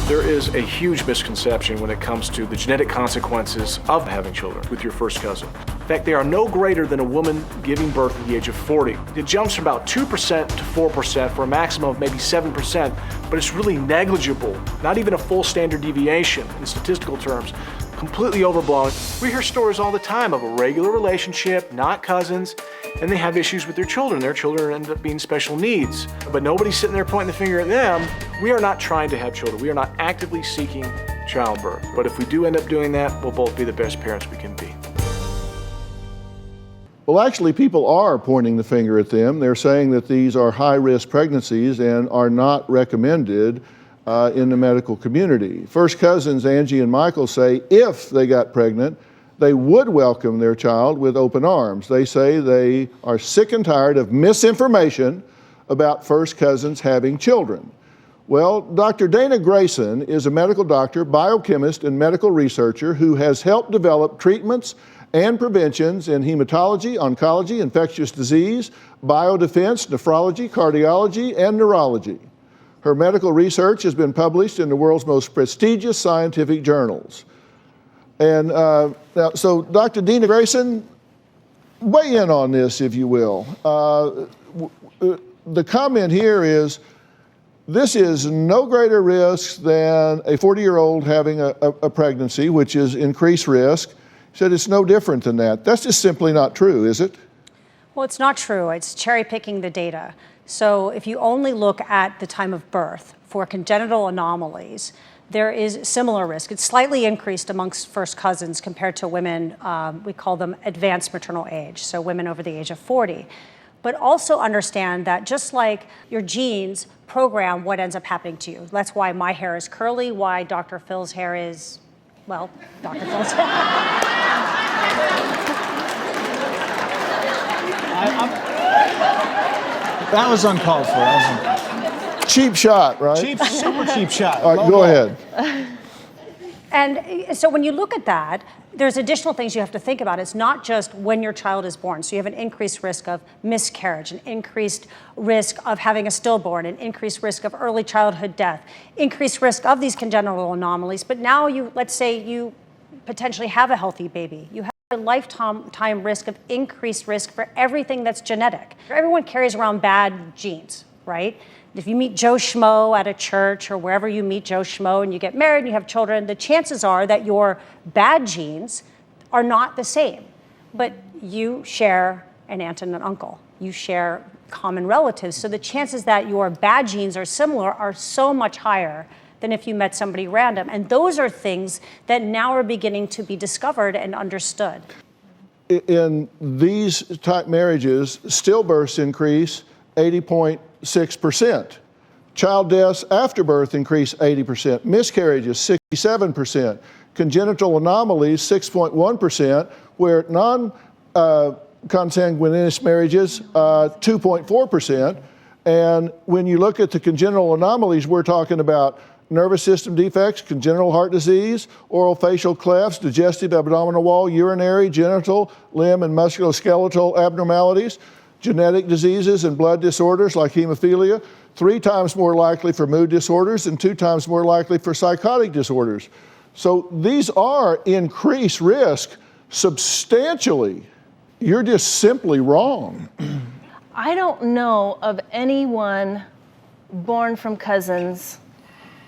There is a huge misconception when it comes to the genetic consequences of having children with your first cousin. In fact, they are no greater than a woman giving birth at the age of 40. It jumps from about 2% to 4% for a maximum of maybe 7%, but it's really negligible, not even a full standard deviation in statistical terms. Completely overblown. We hear stories all the time of a regular relationship, not cousins, and they have issues with their children. Their children end up being special needs, but nobody's sitting there pointing the finger at them. We are not trying to have children. We are not actively seeking childbirth. But if we do end up doing that, we'll both be the best parents we can be. Well, actually, people are pointing the finger at them. They're saying that these are high-risk pregnancies and are not recommended in the medical community. First cousins Angie and Michael say if they got pregnant, they would welcome their child with open arms. They say they are sick and tired of misinformation about first cousins having children. Well, Dr. Dana Grayson is a medical doctor, biochemist, and medical researcher who has helped develop treatments and preventions in hematology, oncology, infectious disease, biodefense, nephrology, cardiology, and neurology. Her medical research has been published in the world's most prestigious scientific journals. And so Dr. Dana Grayson, weigh in on this, if you will. The comment here is, this is no greater risk than a 40-year-old having a pregnancy, which is increased risk. He said it's no different than that. That's just simply not true, is it? Well, it's not true. It's cherry picking the data. So if you only look at the time of birth for congenital anomalies, there is similar risk. It's slightly increased amongst first cousins compared to women, we call them advanced maternal age, so women over the age of 40. But also understand that just like your genes program what ends up happening to you. That's why my hair is curly, why Dr. Phil's hair is, well, Dr. Phil's hair. That was uncalled for. Cheap shot, right? Super cheap shot. All right, go ahead. And so when you look at that, there's additional things you have to think about. It's not just when your child is born. So you have an increased risk of miscarriage, an increased risk of having a stillborn, an increased risk of early childhood death, increased risk of these congenital anomalies. But now let's say you potentially have a healthy baby. You have a lifetime risk of increased risk for everything that's genetic. Everyone carries around bad genes, right? If you meet Joe Schmo at a church or wherever you meet Joe Schmo and you get married and you have children, the chances are that your bad genes are not the same. But you share an aunt and an uncle. You share common relatives. So the chances that your bad genes are similar are so much higher than if you met somebody random. And those are things that now are beginning to be discovered and understood. In these type marriages, stillbirths increase 80.6%. Child deaths after birth increase 80%. Miscarriages, 67%. Congenital anomalies, 6.1%, where non-consanguineous marriages, 2.4%. And when you look at the congenital anomalies, we're talking about nervous system defects, congenital heart disease, oral facial clefts, digestive abdominal wall, urinary, genital, limb, and musculoskeletal abnormalities, genetic diseases and blood disorders like hemophilia, 3 times more likely for mood disorders and 2 times more likely for psychotic disorders. So these are increased risk substantially. You're just simply wrong. I don't know of anyone born from cousins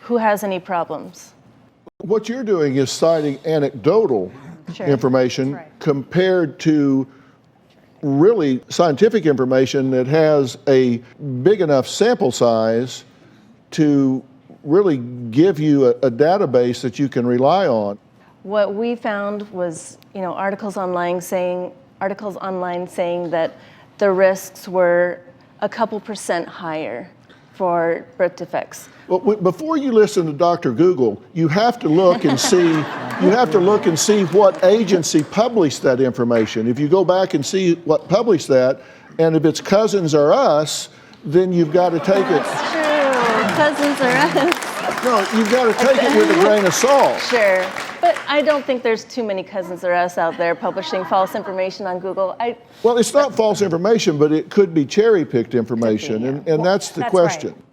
who has any problems. What you're doing is citing anecdotal information compared to really scientific information that has a big enough sample size to really give you a database that you can rely on. What we found was, articles online saying that the risks were a couple % higher for birth defects. Well, before you listen to Dr. Google, you have to look and see. You have to look and see what agency published that information. If you go back and see what published that, and if it's Cousins or Us, then you've got to take it. That's true. Cousins or Us. No, you've got to take it with a grain of salt. Sure, but I don't think there's too many Cousins or Us out there publishing false information on Google. Well, it's not false information, but it could be cherry-picked information, and that's the question. Right.